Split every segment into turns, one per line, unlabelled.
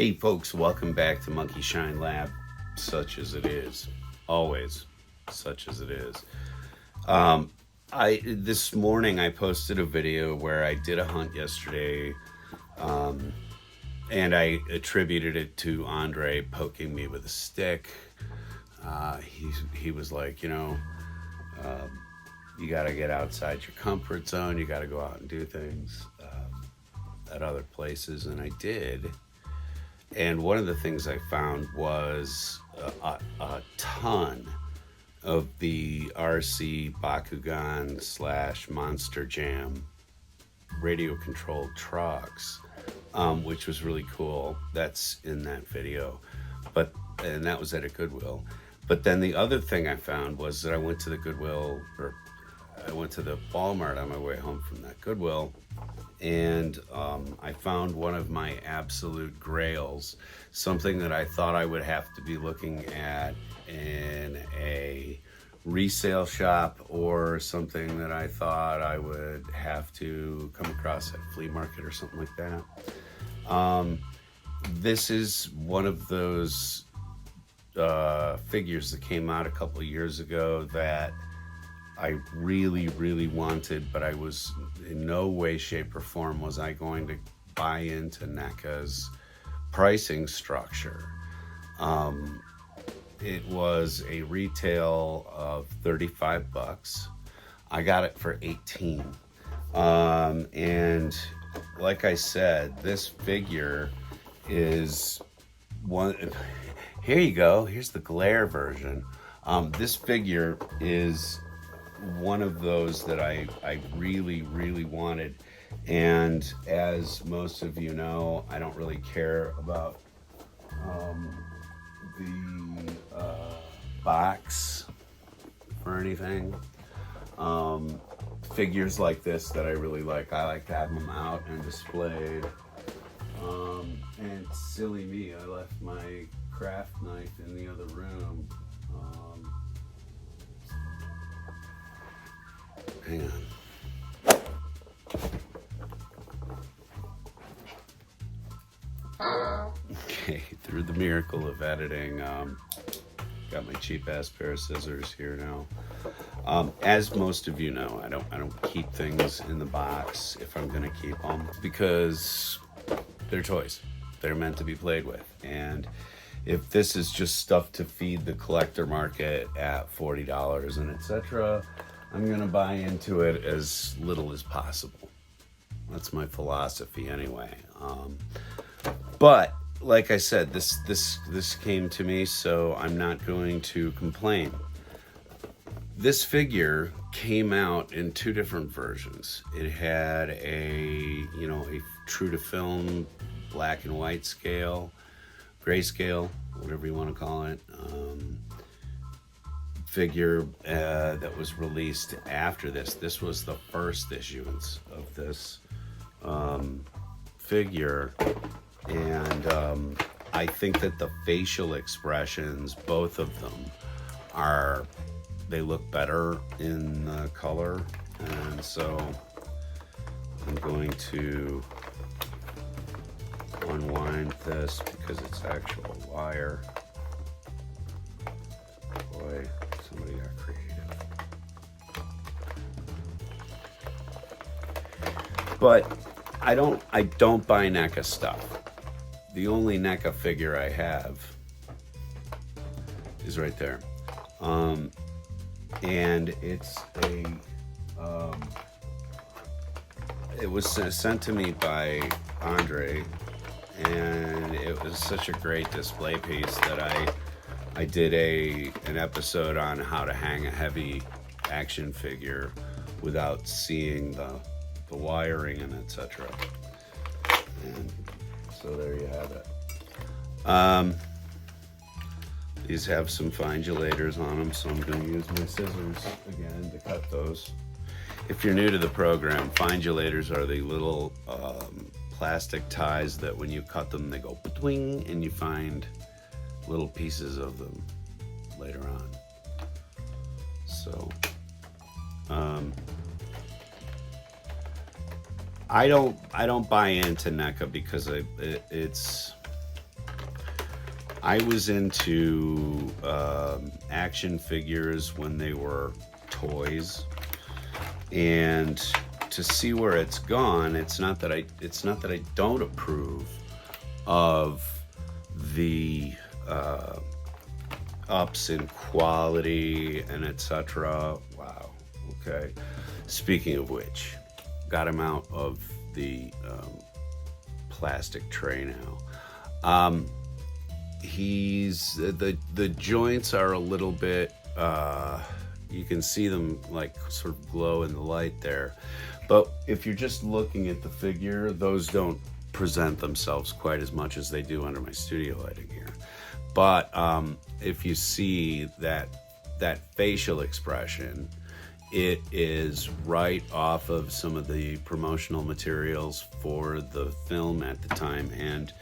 Hey folks, welcome back to Monkey Shine Lab, such as it is. Always, such as it is. This morning I posted a video where I did a hunt yesterday, and I attributed it to Andre poking me with a stick. He was like, you got to get outside your comfort zone. You got to go out and do things at other places, and I did. And one of the things I found was a ton of the RC Bakugan / Monster Jam radio controlled trucks, which was really cool. That's in that video, and that was at a Goodwill. But then the other thing I found was that I went to the Walmart on my way home from that Goodwill, and I found one of my absolute grails, something that I thought I would have to be looking at in a resale shop or something that I thought I would have to come across at a flea market or something like that. This is one of those figures that came out a couple of years ago that I really, really wanted, but I was in no way, shape, or form was I going to buy into Neca's pricing structure. It was a retail of $35. I got it for $18. And like I said, this figure is one. Here you go. Here's the glare version. This figure is one of those that I really, really wanted. And as most of you know, I don't really care about the box or anything. Figures like this that I really like, I like to have them out and displayed. And silly me, I left my craft knife in the other room. Hang on. Okay, through the miracle of editing, got my cheap ass pair of scissors here now. As most of you know, I don't keep things in the box if I'm gonna keep them, because they're toys. They're meant to be played with, and if this is just stuff to feed the collector market at $40 and etc., I'm gonna buy into it as little as possible. That's my philosophy anyway. But like I said, this came to me, so I'm not going to complain. This figure came out in two different versions. It had a true to film black and white scale, grayscale, whatever you want to call it, figure that was released after this. This was the first issuance of this figure, and I think that the facial expressions, both of them, they look better in the color, and so I'm going to unwind this because it's actual wire. Boy, somebody got creative. But I don't buy Neca stuff. The only Neca figure I have is right there. And it's it was sent to me by Andre, and it was such a great display piece that I did an episode on how to hang a heavy action figure without seeing the wiring and etc. And so there you have it. These have some findulators on them, so I'm going to use my scissors again to cut those. If you're new to the program, findulators are the little plastic ties that when you cut them, they go twing, and you find little pieces of them later on. So, I don't buy into Neca because it's I was into action figures when they were toys, and to see where it's gone, it's not that I don't approve of the ups in quality and etc. Wow. Okay. Speaking of which, got him out of the plastic tray now. He's the joints are a little bit. You can see them like sort of glow in the light there, but if you're just looking at the figure, those don't present themselves quite as much as they do under my studio lighting here. But if you see that facial expression, it is right off of some of the promotional materials for the film at the time, and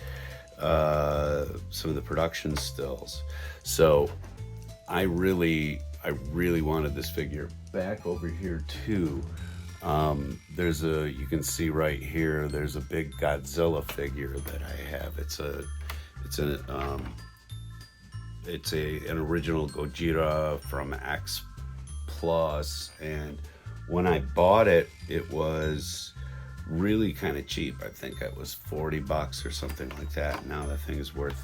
some of the production stills. So I really wanted this figure. Back over here too, you can see right here, there's a big Godzilla figure that I have. It's an original Gojira from X Plus, and when I bought it, it was really kind of cheap. I think it was $40 or something like that. Now that thing is worth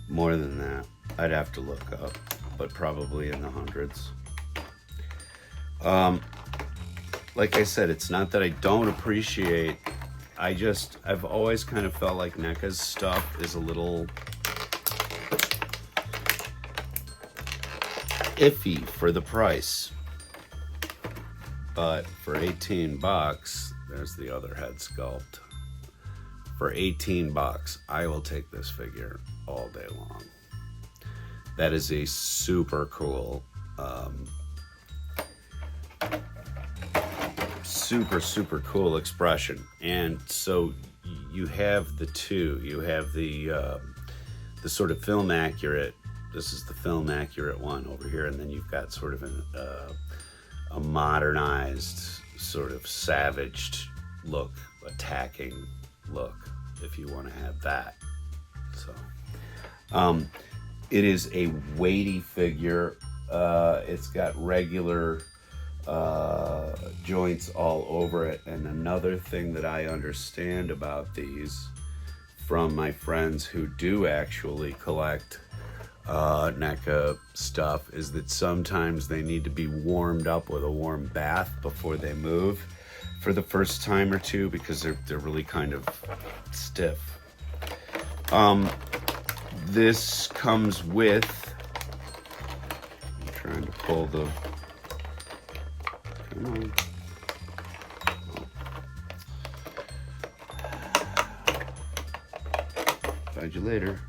more than that. I'd have to look up, but probably in the hundreds. Like I said, it's not that I don't appreciate. I've always kind of felt like NECA's stuff is a little iffy for the price. But for 18 bucks, there's the other head sculpt. For 18 bucks, I will take this figure all day long. That is a super cool, super cool expression. And so you have the two. You have the sort of film accurate. This is the film accurate one over here, and then you've got sort of a modernized, sort of savaged look, attacking look, if you want to have that. So it is a weighty figure. It's got regular joints all over it. And another thing that I understand about these from my friends who do actually collect NECA stuff is that sometimes they need to be warmed up with a warm bath before they move for the first time or two, because they're really kind of stiff. This comes with, I'm trying to pull the, come on. Find you later.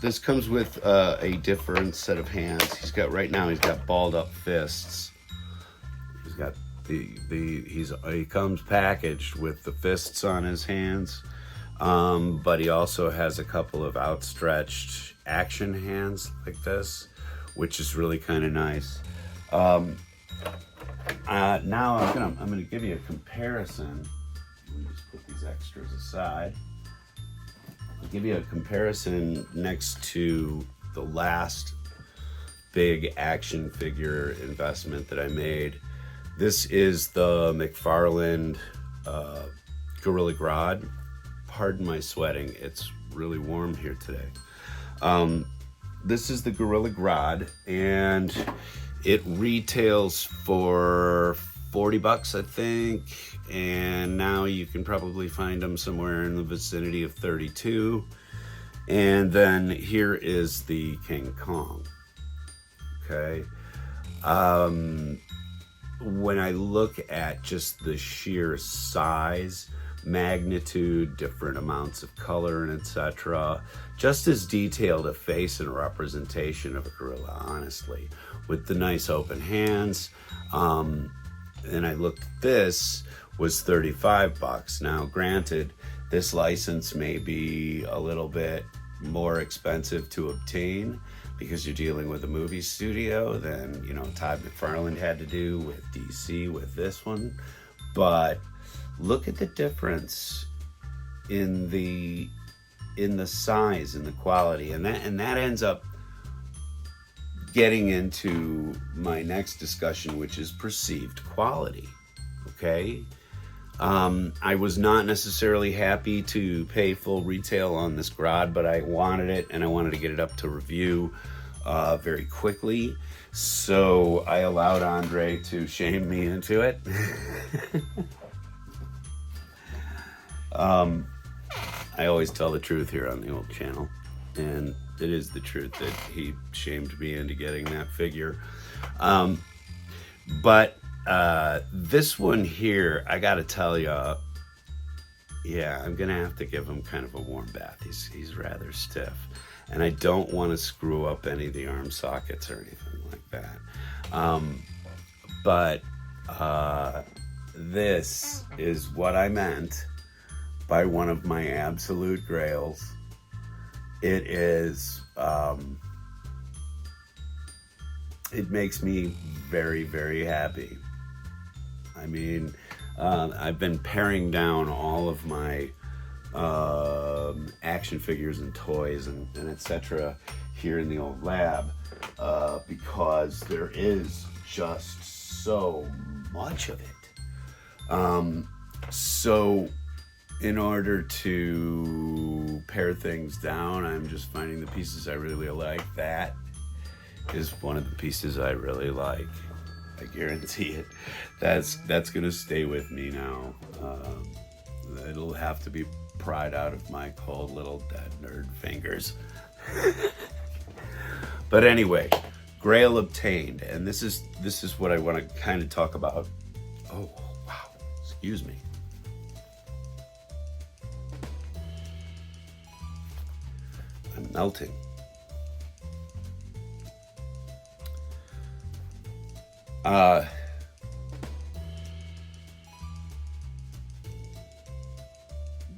This comes with a different set of hands. He's got balled up fists. He's got he comes packaged with the fists on his hands, but he also has a couple of outstretched action hands like this, which is really kind of nice. Now I'm gonna give you a comparison. Let me just put these extras aside. I'll give you a comparison next to the last big action figure investment that I made. This is the McFarlane Gorilla Grodd. Pardon my sweating, it's really warm here today. This is the Gorilla Grodd, and it retails for $40, I think, and now you can probably find them somewhere in the vicinity of 32. And then here is the King Kong. Okay. When I look at just the sheer size, magnitude, different amounts of color, and etc., just as detailed a face and representation of a gorilla, honestly, with the nice open hands. And I looked at this, was $35. Now, granted, this license may be a little bit more expensive to obtain because you're dealing with a movie studio than, Todd McFarlane had to do with DC with this one. But look at the difference in the size and the quality, and that ends up getting into my next discussion, which is perceived quality. Okay. I was not necessarily happy to pay full retail on this Grod, but I wanted it, and I wanted to get it up to review very quickly. So I allowed Andre to shame me into it. I always tell the truth here on the old channel, and it is the truth that he shamed me into getting that figure. But this one here, I gotta tell you, yeah, I'm gonna have to give him kind of a warm bath. He's rather stiff, and I don't want to screw up any of the arm sockets or anything like that. But this is what I meant by one of my absolute grails. It is, it makes me very, very happy. I mean, I've been paring down all of my action figures and toys and etc. here in the old lab because there is just so much of it. So in order to pare things down, I'm just finding the pieces I really like. That is one of the pieces I really like. I guarantee it. That's gonna stay with me now. It'll have to be pried out of my cold little dead nerd fingers. But anyway, Grail obtained, and this is what I want to kind of talk about. Oh wow! Excuse me. I'm melting.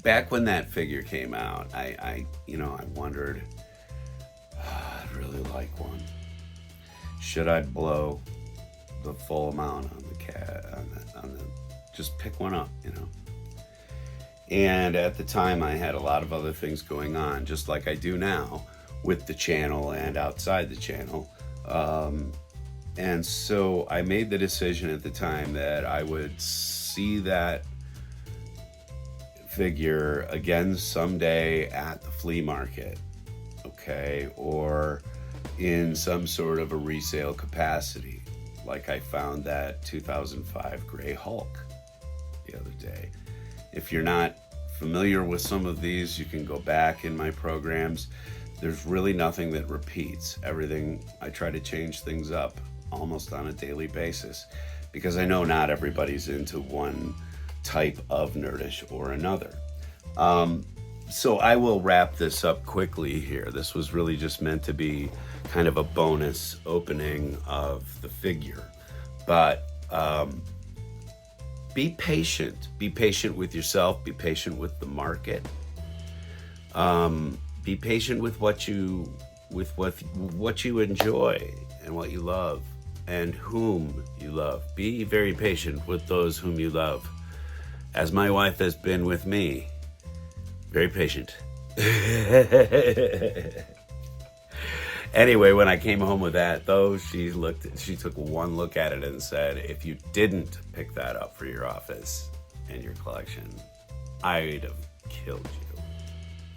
Back when that figure came out, I wondered, I'd really like one. Should I blow the full amount on the just pick one up, And at the time, I had a lot of other things going on, just like I do now with the channel and outside the channel. And so I made the decision at the time that I would see that figure again someday at the flea market, okay, or in some sort of a resale capacity, like I found that 2005 Gray Hulk the other day. If you're not familiar with some of these, you can go back in my programs. There's really nothing that repeats. Everything, I try to change things up almost on a daily basis because I know not everybody's into one type of nerdish or another. So I will wrap this up quickly here. This was really just meant to be kind of a bonus opening of the figure. But be patient. Be patient with yourself. Be patient with the market. Be patient with what you enjoy and what you love and whom you love. Be very patient with those whom you love, as my wife has been with me. Very patient. Anyway, when I came home with that, though, she took one look at it and said, if you didn't pick that up for your office and your collection, I'd have killed you.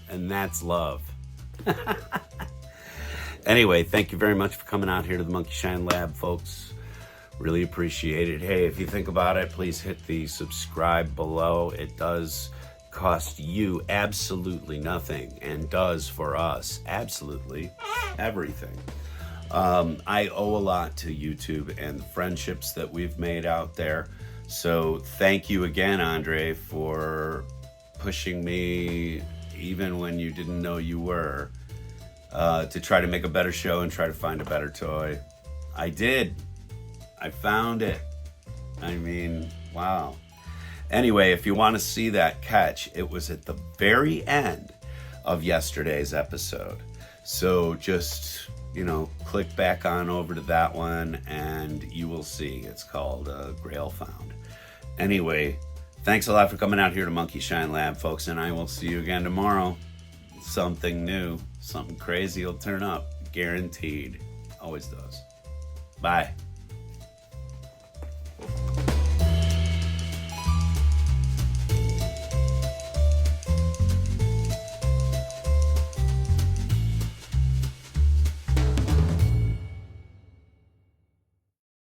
And that's love. Anyway, thank you very much for coming out here to the Monkey Shine Lab, folks. Really appreciate it. Hey, if you think about it, please hit the subscribe below. It does cost you absolutely nothing and does for us absolutely everything. I owe a lot to YouTube and the friendships that we've made out there. So thank you again, Andre, for pushing me even when you didn't know you were, to try to make a better show and try to find a better toy. I did. I found it. I mean, wow. Anyway, if you want to see that catch, it was at the very end of yesterday's episode. So just, click back on over to that one and you will see. It's called Grail Found. Anyway, Thanks a lot for coming out here to Monkey Shine Lab, folks, and I will see you again tomorrow. Something new, something crazy will turn up. Guaranteed. Always does. Bye.